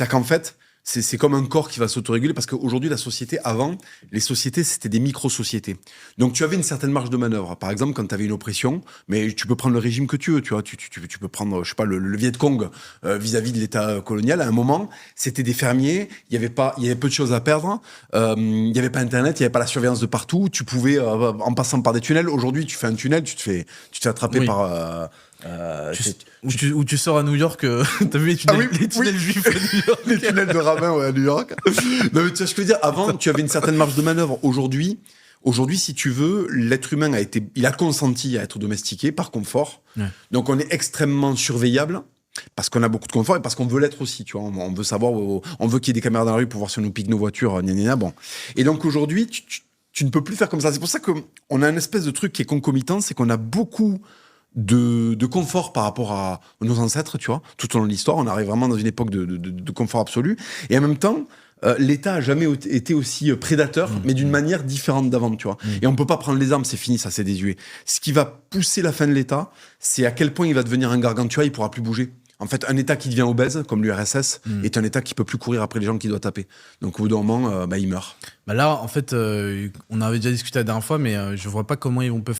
C'est-à-dire qu'en fait, c'est comme un corps qui va s'autoréguler parce qu'aujourd'hui, la société, avant, les sociétés, c'était des micro-sociétés. Donc, tu avais une certaine marge de manœuvre. Par exemple, quand tu avais une oppression, mais tu peux prendre le régime que tu veux, tu vois. Tu peux prendre, je sais pas, le Viet Cong vis-à-vis de l'État colonial. À un moment, c'était des fermiers, il y avait peu de choses à perdre, il n'y avait pas Internet, il n'y avait pas la surveillance de partout. Tu pouvais, en passant par des tunnels, aujourd'hui, tu fais un tunnel, tu te fais attraper Oui. par... Où tu sors à New York, t'as vu les tunnels juifs à New York. Les tunnels de rabbin, ouais, à New York. Non, mais tu vois ce que je veux dire. Avant, tu avais une certaine marge de manœuvre. Aujourd'hui, si tu veux, l'être humain il a consenti à être domestiqué par confort. Ouais. Donc, on est extrêmement surveillable. Parce qu'on a beaucoup de confort et parce qu'on veut l'être aussi, tu vois. On veut savoir, on veut qu'il y ait des caméras dans la rue pour voir si on nous pique nos voitures, gna gna gna, bon. Et donc, aujourd'hui, tu ne peux plus faire comme ça. C'est pour ça qu'on a un espèce de truc qui est concomitant, c'est qu'on a beaucoup de confort par rapport à nos ancêtres, tu vois. Tout au long de l'histoire, on arrive vraiment dans une époque de confort absolu. Et en même temps, l'État a jamais été aussi prédateur, mais d'une manière différente d'avant, tu vois. Et on peut pas prendre les armes, c'est fini, ça c'est désuet. Ce qui va pousser la fin de l'État, c'est à quel point il va devenir un gargantua, il pourra plus bouger. En fait, un État qui devient obèse, comme l'URSS, est un État qui peut plus courir après les gens qu'il doit taper. Donc au bout d'un moment, il meurt. Bah là, en fait, on avait déjà discuté la dernière fois, mais je vois pas comment ils vont peuvent